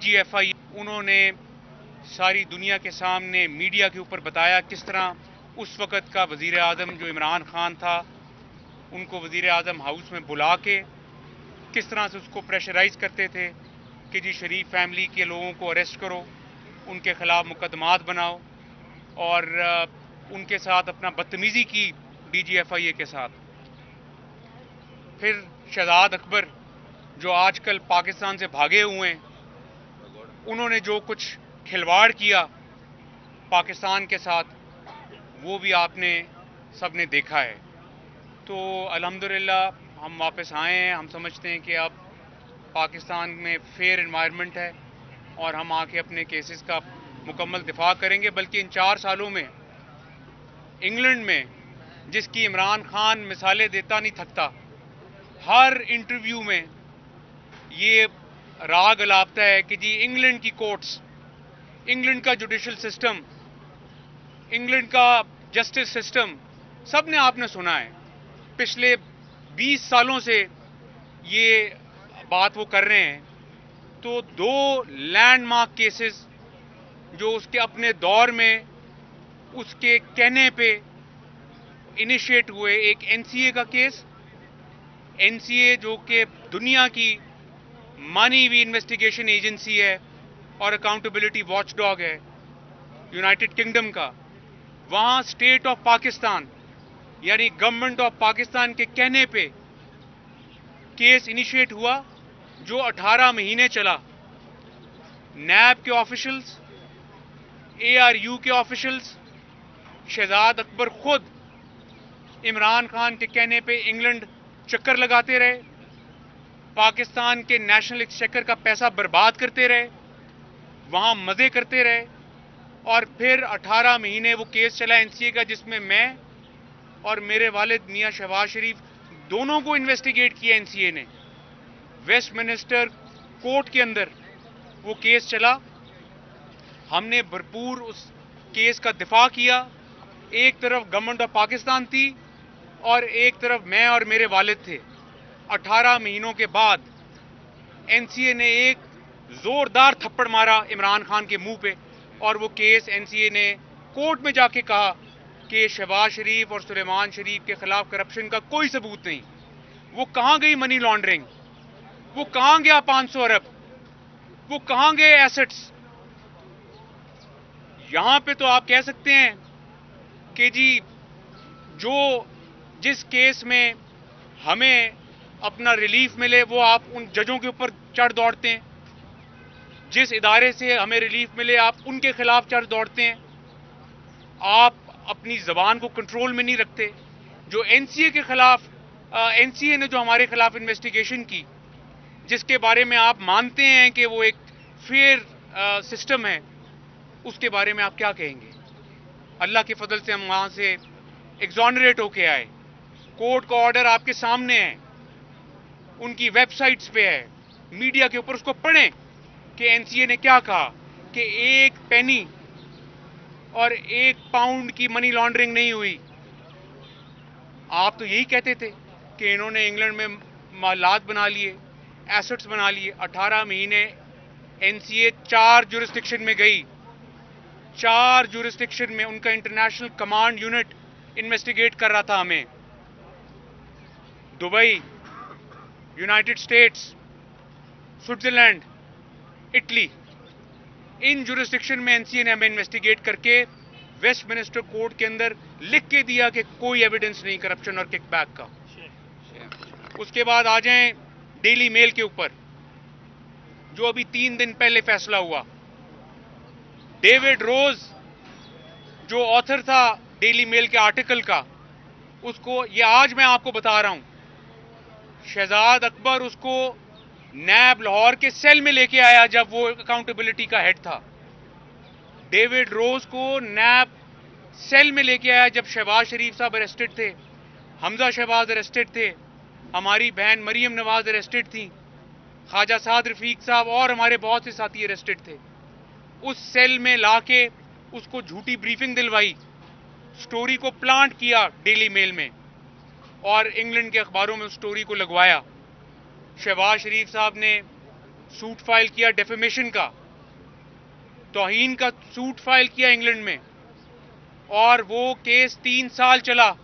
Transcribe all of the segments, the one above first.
DGFI, उन्होंने सारी दुनिया के सामने मीडिया के ऊपर बताया किस तरह उस वक़्त का वज़ीर आज़म जो इमरान खान था, उनको वज़ीर आज़म हाउस में बुला के किस तरह से उसको प्रेशराइज़ करते थे कि जी शरीफ फैमिली के लोगों को अरेस्ट करो, उनके ख़िलाफ़ मुकदमात बनाओ और उनके साथ अपना बदतमीज़ी की DGFI के साथ। फिर शहजाद अकबर जो आजकल पाकिस्तान से भागे हुए हैं, उन्होंने जो कुछ खिलवाड़ किया पाकिस्तान के साथ, वो भी आपने सबने देखा है। तो अल्हम्दुलिल्लाह हम वापस आए हैं। हम समझते हैं कि अब पाकिस्तान में फेयर एनवायरनमेंट है और हम आके अपने केसेस का मुकम्मल दिफा करेंगे। बल्कि इन 4 सालों में इंग्लैंड में, जिसकी इमरान खान मिसालें देता नहीं थकता, हर इंटरव्यू में ये राग अलापता है कि जी इंग्लैंड की कोर्ट्स, इंग्लैंड का जुडिशल सिस्टम, इंग्लैंड का जस्टिस सिस्टम, सब ने आपने सुना है। पिछले 20 सालों से ये बात वो कर रहे हैं। तो 2 लैंडमार्क केसेस जो उसके अपने दौर में उसके कहने पे इनिशिएट हुए, एक NCA का केस, NCA जो कि दुनिया की मानी हुई इन्वेस्टिगेशन एजेंसी है और अकाउंटेबिलिटी वॉचडॉग है यूनाइटेड किंगडम का, वहां स्टेट ऑफ पाकिस्तान यानी गवर्नमेंट ऑफ पाकिस्तान के कहने पे केस इनिशिएट हुआ जो 18 महीने चला। नैब के ऑफिशियल्स, ARU के ऑफिशियल्स, शहजाद अकबर खुद इमरान खान के कहने पे इंग्लैंड चक्कर लगाते रहे, पाकिस्तान के नेशनल एक्सचेकर का पैसा बर्बाद करते रहे, वहां मजे करते रहे और फिर 18 महीने वो केस चला NCA का, जिसमें मैं और मेरे वालिद मियां शहबाज शरीफ दोनों को इन्वेस्टिगेट किया NCA ने। वेस्टमिनिस्टर कोर्ट के अंदर वो केस चला। हमने भरपूर उस केस का दिफा किया। एक तरफ गवर्नमेंट ऑफ पाकिस्तान थी और एक तरफ मैं और मेरे वालिद थे। 18 महीनों के बाद NCA ने एक जोरदार थप्पड़ मारा इमरान खान के मुंह पे और वो केस NCA ने कोर्ट में जाके कहा कि शहबाज शरीफ और सुलेमान शरीफ के खिलाफ करप्शन का कोई सबूत नहीं। वो कहां गई मनी लॉन्ड्रिंग, वो कहां गया 500 अरब, वो कहां गए एसेट्स। यहां पे तो आप कह सकते हैं कि जी जो जिस केस में हमें अपना रिलीफ मिले वो आप उन जजों के ऊपर चढ़ दौड़ते हैं, जिस इदारे से हमें रिलीफ मिले आप उनके खिलाफ चढ़ दौड़ते हैं। आप अपनी जबान को कंट्रोल में नहीं रखते। जो NCA के खिलाफ NCA ने जो हमारे खिलाफ इन्वेस्टिगेशन की, जिसके बारे में आप मानते हैं कि वो एक फेयर सिस्टम है, उसके बारे में आप क्या कहेंगे? अल्लाह के फजल से हम वहां से एग्जॉनरेट होके आए। कोर्ट का ऑर्डर आपके सामने है, उनकी वेबसाइट्स पे है, मीडिया के ऊपर उसको पढ़ें कि NCA ने क्या कहा कि 1 पेनी और 1 पाउंड की मनी लॉन्ड्रिंग नहीं हुई। आप तो यही कहते थे कि इन्होंने इंग्लैंड में मालात बना लिए, एसेट्स बना लिए। 18 महीने NCA 4 जुरिस्डिक्शन में गई, 4 जुरिस्डिक्शन में उनका इंटरनेशनल कमांड यूनिट इन्वेस्टिगेट कर रहा था हमें। Dubai, United States, Switzerland, Italy, इन जुरिस्डिक्शन में NCA ने हमें इन्वेस्टिगेट करके वेस्टमिनिस्टर कोर्ट के अंदर लिख के दिया कि कोई एविडेंस नहीं करप्शन और किकबैक का। उसके बाद आ जाएं डेली मेल के ऊपर, जो अभी 3 दिन पहले फैसला हुआ। डेविड रोज जो ऑथर था डेली मेल के आर्टिकल का, उसको ये आज मैं आपको बता रहा हूं, शहजाद अकबर उसको नैब लाहौर के सेल में लेके आया जब वो अकाउंटेबिलिटी का हेड था। डेविड रोज को नैब सेल में लेके आया जब शहबाज शरीफ साहब अरेस्टेड थे, हमजा शहबाज अरेस्टेड थे, हमारी बहन मरियम नवाज अरेस्टेड थी, ख्वाजा साद रफीक साहब और हमारे बहुत से साथी अरेस्टेड थे। उस सेल में लाके उसको झूठी ब्रीफिंग दिलवाई, स्टोरी को प्लांट किया डेली मेल में और इंग्लैंड के अखबारों में उस स्टोरी को लगवाया। शहबाज शरीफ साहब ने सूट फाइल किया डेफेमेशन का, तौहीन का सूट फाइल किया इंग्लैंड में, और वो केस 3 साल चला।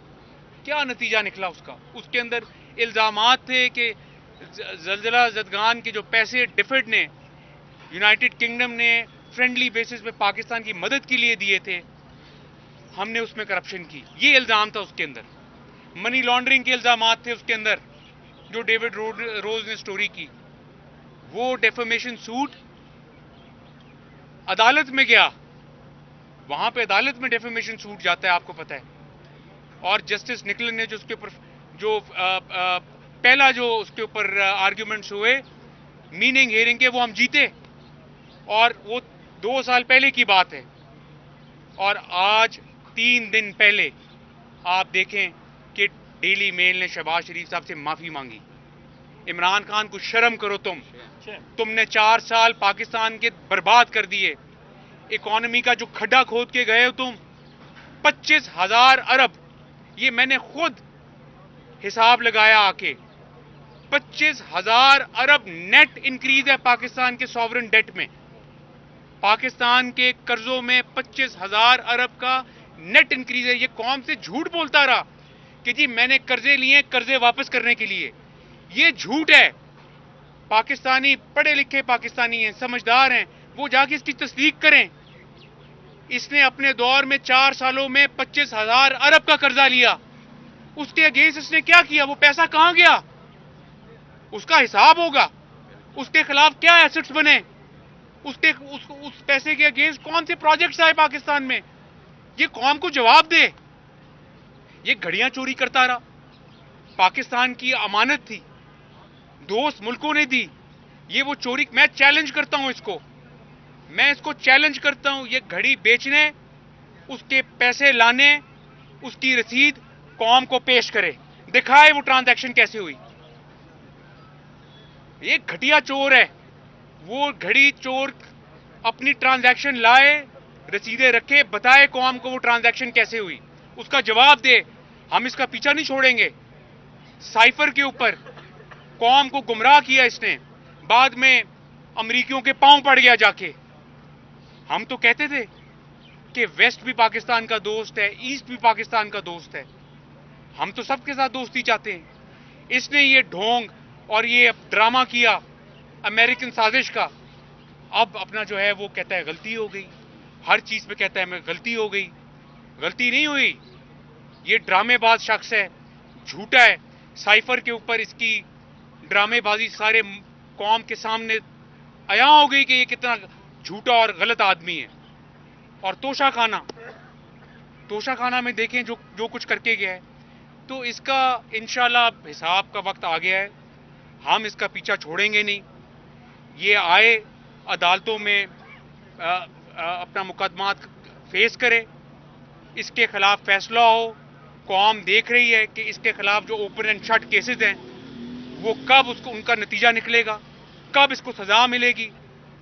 क्या नतीजा निकला उसका? उसके अंदर इल्जामात थे कि जलजला जदगान के जो पैसे डिफिड ने, यूनाइटेड किंगडम ने फ्रेंडली बेसिस पे पाकिस्तान की मदद के लिए दिए थे, हमने उसमें करप्शन की। ये इल्जाम था उसके अंदर। मनी लॉन्ड्रिंग के इल्जामात थे उसके अंदर, जो डेविड रोज ने स्टोरी की। वो डेफेमेशन सूट अदालत में गया, वहां पे अदालत में डेफेमेशन सूट जाता है, आपको पता है। और जस्टिस निकलन ने जो उसके ऊपर जो पहला जो उसके ऊपर आर्ग्यूमेंट्स हुए मीनिंग हियरिंग के, वो हम जीते, और वो 2 साल पहले की बात है। और आज 3 दिन पहले आप देखें कि डेली मेल ने शहबाज शरीफ साहब से माफी मांगी। इमरान खान को शर्म करो तुमने 4 साल पाकिस्तान के बर्बाद कर दिए। इकोनॉमी का जो खड्डा खोद के गए हो तुम, 25,000 अरब, ये मैंने खुद हिसाब लगाया आके, 25,000 अरब नेट इंक्रीज है पाकिस्तान के सॉवरेन डेट में। पाकिस्तान के कर्जों में 25,000 अरब का नेट इंक्रीज है। ये कौम से झूठ बोलता रहा कि जी मैंने कर्जे लिए कर्जे वापस करने के लिए। ये झूठ है। पाकिस्तानी पढ़े लिखे पाकिस्तानी हैं, समझदार हैं, वो जाके इसकी तस्दीक करें। इसने अपने दौर में 4 सालों में 25,000 अरब का कर्जा लिया। उसके अगेंस्ट इसने क्या किया? वो पैसा कहां गया? उसका हिसाब होगा। उसके खिलाफ क्या एसेट्स बने? उस पैसे के अगेंस्ट कौन से प्रोजेक्ट्स आए पाकिस्तान में? ये कौम को जवाब दे। ये घड़ियां चोरी करता रहा। पाकिस्तान की अमानत थी, दोस्त मुल्कों ने दी, ये वो चोरी। मैं चैलेंज करता हूं इसको, मैं इसको चैलेंज करता हूं। ये घड़ी बेचने, उसके पैसे लाने, उसकी रसीद कौम को पेश करे, दिखाए वो ट्रांजैक्शन कैसे हुई। ये घटिया चोर है। वो घड़ी चोर अपनी ट्रांजैक्शन लाए, रसीदें रखे, बताए कौम को वो ट्रांजैक्शन कैसे हुई, उसका जवाब दे। हम इसका पीछा नहीं छोड़ेंगे। साइफर के ऊपर कौम को गुमराह किया इसने, बाद में अमरीकियों के पांव पड़ गया जाके। हम तो कहते थे कि वेस्ट भी पाकिस्तान का दोस्त है, ईस्ट भी पाकिस्तान का दोस्त है, हम तो सबके साथ दोस्ती चाहते हैं। इसने ये ढोंग और ये ड्रामा किया अमेरिकन साजिश का। अब अपना जो है वो कहता है गलती हो गई, हर चीज पे कहता है मैं गलती हो गई। गलती नहीं हुई, ये ड्रामेबाज शख्स है, झूठा है। साइफर के ऊपर इसकी ड्रामेबाजी सारे कौम के सामने आया हो गई कि ये कितना झूठा और गलत आदमी है। और तोशा खाना में देखें जो कुछ करके गया है। तो इसका इंशाल्लाह हिसाब का वक्त आ गया है। हम इसका पीछा छोड़ेंगे नहीं। ये आए अदालतों में अपना मुकदमात फेस करे, इसके खिलाफ फैसला हो। कौम देख रही है कि इसके खिलाफ जो ओपन एंड शट केसेस हैं वो कब उनका नतीजा निकलेगा, कब इसको सजा मिलेगी।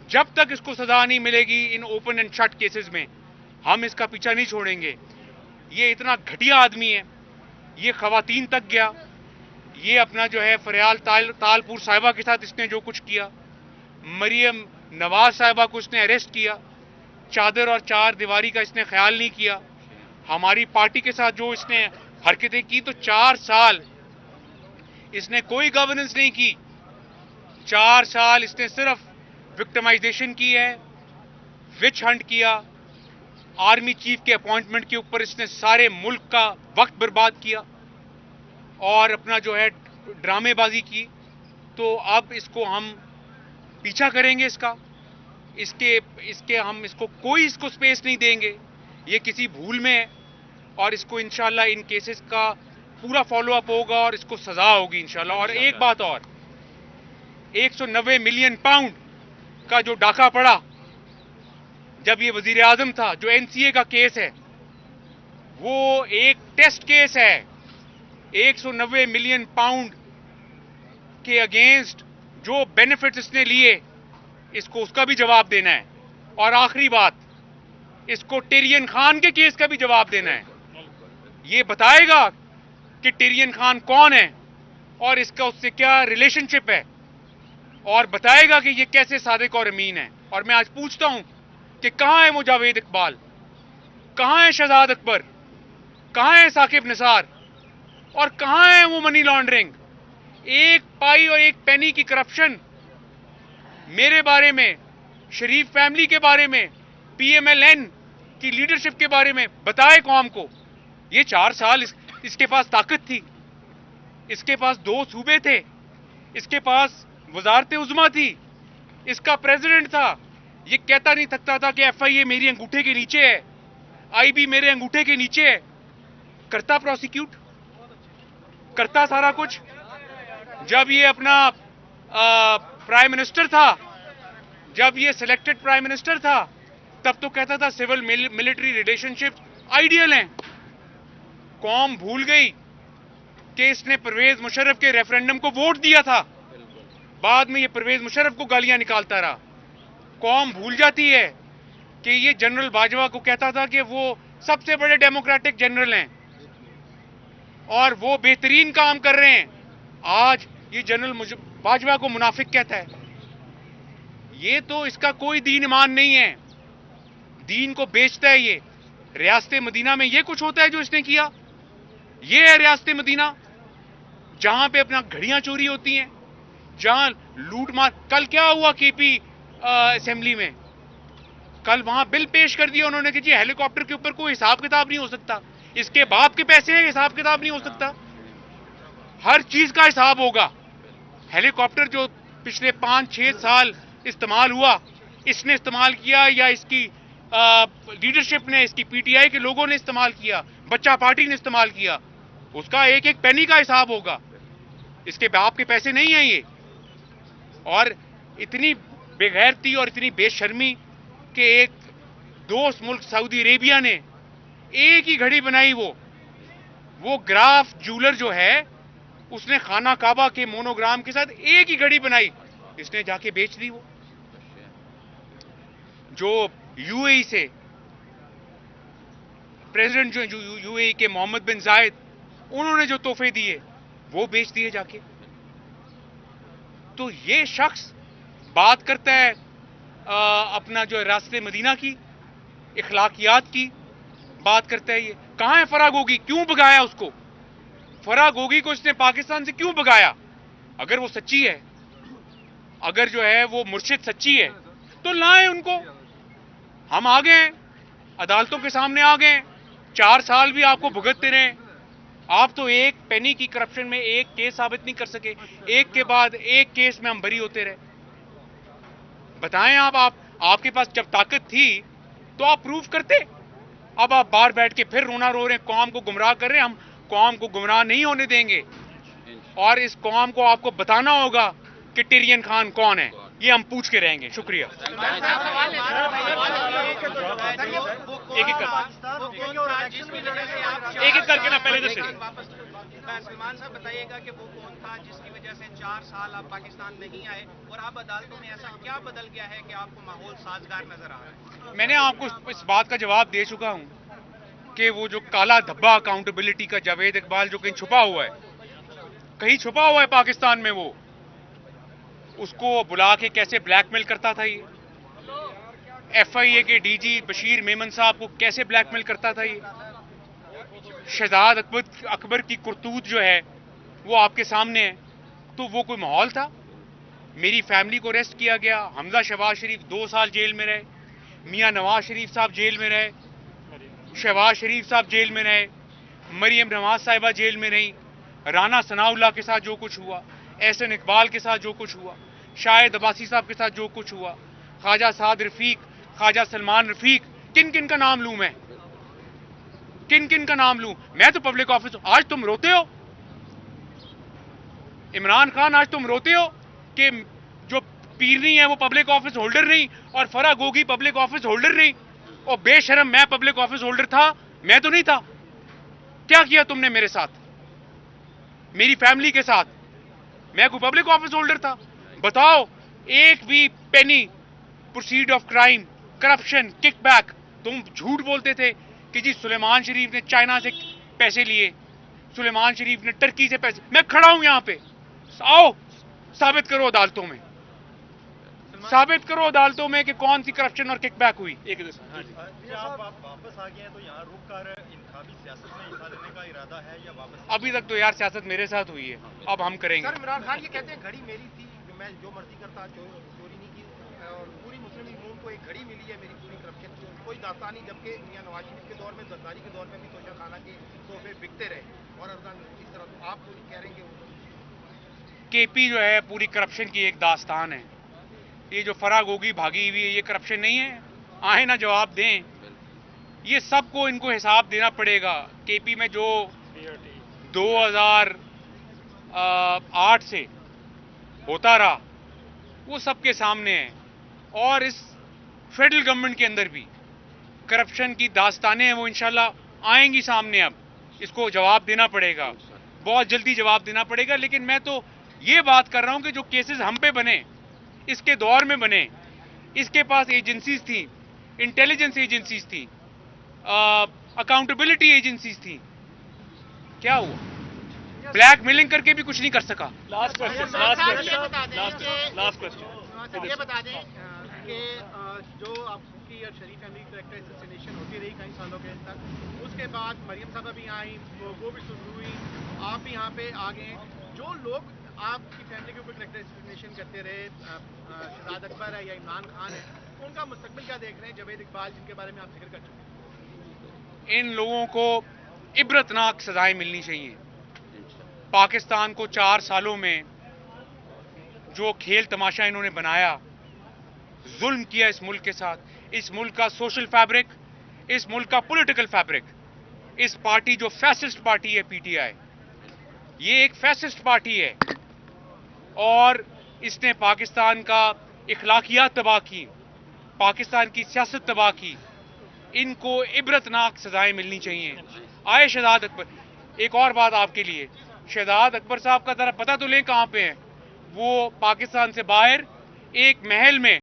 जब तक इसको सजा नहीं मिलेगी in open and shut cases में, हम इसका पीछा नहीं छोड़ेंगे। ये इतना घटिया आदमी है। ये खवातीन तक गया। ये अपना जो है फरियाल तालपुर साहिबा के साथ इसने जो कुछ किया, मरियम नवाज साहिबा को इसने अरेस्ट किया, चादर और चार दीवारी का इसने ख्याल नहीं किया। हमारी पार्टी के साथ जो इसने हरकतें की, तो 4 साल इसने कोई गवर्नेंस नहीं की। 4 साल इसने सिर्फ विक्टिमाइजेशन की है, विच हंट किया, आर्मी चीफ के अपॉइंटमेंट के ऊपर इसने सारे मुल्क का वक्त बर्बाद किया और अपना जो है ड्रामेबाजी की। तो अब इसको हम पीछा करेंगे इसके हम इसको कोई स्पेस नहीं देंगे। ये किसी भूल में है और इसको इंशाल्लाह इन केसेस का पूरा फॉलो अप होगा और इसको सजा होगी इंशाल्लाह। और एक बात और, 190 मिलियन पाउंड का जो डाका पड़ा जब ये वजीर आजम था, जो एनसीए का केस है, वो एक टेस्ट केस है। 190 मिलियन पाउंड के अगेंस्ट जो बेनिफिट्स इसने लिए, इसको उसका भी जवाब देना है। और आखिरी बात, इसको टिरियन खान के केस का भी जवाब देना है। ये बताएगा कि टिरियन खान कौन है और इसका उससे क्या रिलेशनशिप है। और बताएगा कि ये कैसे सादिक और अमीन है। और मैं आज पूछता हूं कि कहां है वो जावेद इकबाल, कहां है शहजाद अकबर, कहां है साकिब निसार और कहां है वो मनी लॉन्ड्रिंग। एक पाई और एक पेनी की करप्शन मेरे बारे में, शरीफ फैमिली के बारे में, पीएमएलएन की लीडरशिप के बारे में बताए कौम को। ये 4 साल इसके पास ताकत थी, इसके पास 2 सूबे थे, इसके पास वजारत उज़्मा थी, इसका प्रेसिडेंट था। ये कहता नहीं थकता था कि एफआईए मेरी अंगूठे के नीचे है, आईबी मेरे अंगूठे के नीचे है। करता प्रोसिक्यूट, करता सारा कुछ। जब ये अपना प्राइम मिनिस्टर था, जब ये सिलेक्टेड प्राइम मिनिस्टर था, तब तो कहता था सिविल मिलिट्री रिलेशनशिप आइडियल हैं। कौम भूल गई कि इसने परवेज मुशर्रफ के रेफरेंडम को वोट दिया था, बाद में ये परवेज मुशर्रफ को गालियां निकालता रहा। कौम भूल जाती है कि ये जनरल बाजवा को कहता था कि वो सबसे बड़े डेमोक्रेटिक जनरल हैं और वो बेहतरीन काम कर रहे हैं। आज ये जनरल बाजवा को मुनाफिक कहता है। ये तो इसका कोई दीन ईमान नहीं है, दीन को बेचता है ये। रियासत मदीना में ये कुछ होता है जो इसने किया। ये है रियासत मदीना, जहां पे अपना घड़ियां चोरी होती हैं, जहां लूट मार। कल क्या हुआ केपी असेंबली में, कल वहां बिल पेश कर दिया उन्होंने कि जी हेलीकॉप्टर के ऊपर कोई हिसाब किताब नहीं हो सकता, इसके बाप के पैसे हैं, हिसाब किताब नहीं हो सकता। हर चीज का हिसाब होगा। हेलीकॉप्टर जो पिछले 5-6 साल इस्तेमाल हुआ, इसने इस्तेमाल किया या इसकी लीडरशिप ने, इसकी पीटीआई के लोगों ने इस्तेमाल किया, बच्चा पार्टी ने इस्तेमाल किया, उसका एक एक पेनी का हिसाब होगा। इसके बाप के पैसे नहीं हैं ये। और इतनी बेगैरती और इतनी बेशर्मी कि एक दोस्त मुल्क सऊदी अरेबिया ने एक ही घड़ी बनाई, वो ग्राफ ज्वेलर जो है, उसने खाना काबा के मोनोग्राम के साथ एक ही घड़ी बनाई, इसने जाके बेच दी। वो जो यूएई से प्रेसिडेंट जो यूएई के मोहम्मद बिन जायद, उन्होंने जो तोहफे दिए वो बेच दिए जाके। तो ये शख्स बात करता है अपना जो रास्ते मदीना की, इखलाकियात की बात करता है। ये कहां है फराह गोगी, क्यों भगाया उसको? फराह गोगी को इसने पाकिस्तान से क्यों भगाया? अगर वो सच्ची है, अगर जो है वो मुर्शिद सच्ची है, तो लाएं उनको। हम आ गए, अदालतों के सामने आ गए, 4 साल भी आपको भुगतते रहे। आप तो एक पेनी की करप्शन में एक केस साबित नहीं कर सके, एक के बाद एक केस में हम बरी होते रहे। बताएं आपके पास जब ताकत थी तो आप प्रूव करते। अब आप बाहर बैठ के फिर रोना रो रहे हैं, कौम को गुमराह कर रहे हैं। हम कौम को गुमराह नहीं होने देंगे और इस कौम को आपको बताना होगा कि टिरियन खान कौन है। ये हम पूछ के रहेंगे। शुक्रिया। एक एक करके ना, पहले सलमान साहब बताइएगा कि वो कौन था जिसकी वजह से 4 साल आप पाकिस्तान नहीं आए, और आप अदालतों में ऐसा क्या बदल गया है कि आपको माहौल साजगार नजर आ रहा है? मैंने आपको इस बात का जवाब दे चुका हूं कि वो जो काला धब्बा अकाउंटेबिलिटी का जावेद इकबाल जो कहीं छुपा हुआ है, कहीं छुपा हुआ है पाकिस्तान में, वो उसको बुला के कैसे ब्लैकमेल करता था। ये एफआईए के डीजी बशीर मेमन साहब को कैसे ब्लैकमेल करता था। ये शहजाद अकबर की करतूत जो है वो आपके सामने है। तो वो कोई माहौल था? मेरी फैमिली को अरेस्ट किया गया, हमजा शहबाज शरीफ 2 साल जेल में रहे, मियां नवाज शरीफ साहब जेल में रहे, शहबाज शरीफ साहब जेल में रहे, मरियम नवाज साहिबा जेल में रही, राना सनाउल्लाह के साथ जो कुछ हुआ, एहसन इकबाल के साथ जो कुछ हुआ, शाहिद अब्बासी साहब के साथ जो कुछ हुआ, ख्वाजा साद रफीक, ख्वाजा सलमान रफीक, किन किन का नाम लूं मैं? किन किन का नाम लूं? मैं तो पब्लिक ऑफिस। आज तुम रोते हो इमरान खान, आज तुम रोते हो कि जो पीरनी है वो पब्लिक ऑफिस होल्डर नहीं और Farah Gogi public office holder नहीं। और बेशरम, मैं पब्लिक ऑफिस होल्डर था? मैं तो नहीं था। क्या किया तुमने मेरे साथ, मेरी फैमिली के साथ? मैं कोई पब्लिक ऑफिस होल्डर था? बताओ, एक भी penny proceed of crime, corruption, kickback. तुम झूठ बोलते थे कि जी सुलेमान शरीफ ने चाइना से पैसे लिए, सुलेमान शरीफ ने टर्की से पैसे। मैं खड़ा हूं यहां पे, आओ साबित करो अदालतों में। साबित करो अदालतों में कि कौन सी करप्शन और किकबैक हुई। आप वापस आ गए हैं तो यहाँ रुक कर इंतखाबी सियासत में हिस्सा लेने का इरादा है या वापस? अभी तक तो यार सियासत मेरे साथ हुई है, अब हम करेंगे। सर इमरान खान ये कहते हैं घड़ी मेरी थी, मैं जो मर्जी करता, चोरी नहीं की, और पूरी मुस्लिम लीग नून को एक घड़ी मिली है मेरी पूरी करप्शन की, कोई दास्तान नहीं। जबकि मियां नवाज शरीफ के दौर में, जरदारी के दौर में भी तोशा खाना के तोहफे बिकते रहे और इस तरह तो आप तो कह रहे हैं कि केपी जो है पूरी करप्शन की एक दास्तान है। ये जो फराग होगी भागी हुई है, ये करप्शन नहीं है? आए ना जवाब दें। ये सबको इनको हिसाब देना पड़ेगा। केपी में जो 2008 से होता रहा वो सबके सामने है, और इस फेडरल गवर्नमेंट के अंदर भी करप्शन की दास्तानें हैं, वो इंशाल्लाह आएंगी सामने। अब इसको जवाब देना पड़ेगा, बहुत जल्दी जवाब देना पड़ेगा। लेकिन मैं तो ये बात कर रहा हूं कि जो केसेस हम पे बने, इसके दौर में बने, इसके पास एजेंसीज थी, इंटेलिजेंस एजेंसीज थी, अकाउंटेबिलिटी एजेंसीज थी, क्या हुआ? ब्लैकमेलिंग करके भी कुछ नहीं कर सका। लास्ट क्वेश्चन ये बता दें कि जो आपकी शरीफ फैमिली डायरेक्टर असोसिएशन होती रही कई सालों के तक, उसके बाद मरियम साहब भी आई, वो भी शुरू हुई, आप भी यहाँ पे आ गए। जो लोग आपकी फैमिली के ऊपर डायरेक्टर असोसिएशन करते रहे, शहजाद अकबर है या इमरान खान है, उनका मुस्तकबिल क्या देख रहे हैं? जवेद इकबाल जिनके बारे में आप जिक्र कर चुके हैं। इन लोगों को इबरतनाक सजाएं मिलनी चाहिए। पाकिस्तान को 4 सालों में जो खेल तमाशा इन्होंने बनाया, जुल्म किया इस मुल्क के साथ, इस मुल्क का सोशल फैब्रिक, इस मुल्क का पॉलिटिकल फैब्रिक, इस पार्टी जो फैसिस्ट पार्टी है पीटीआई, ये एक फैसिस्ट पार्टी है और इसने पाकिस्तान का इखलाकियात तबाह की, पाकिस्तान की सियासत तबाह की। इनको इबरतनाक सजाएं मिलनी चाहिए। आए शहजाद अकबर, एक और बात आपके लिए, शहजाद अकबर साहब का जरा पता तो लें कहां पे हैं। वो पाकिस्तान से बाहर एक महल में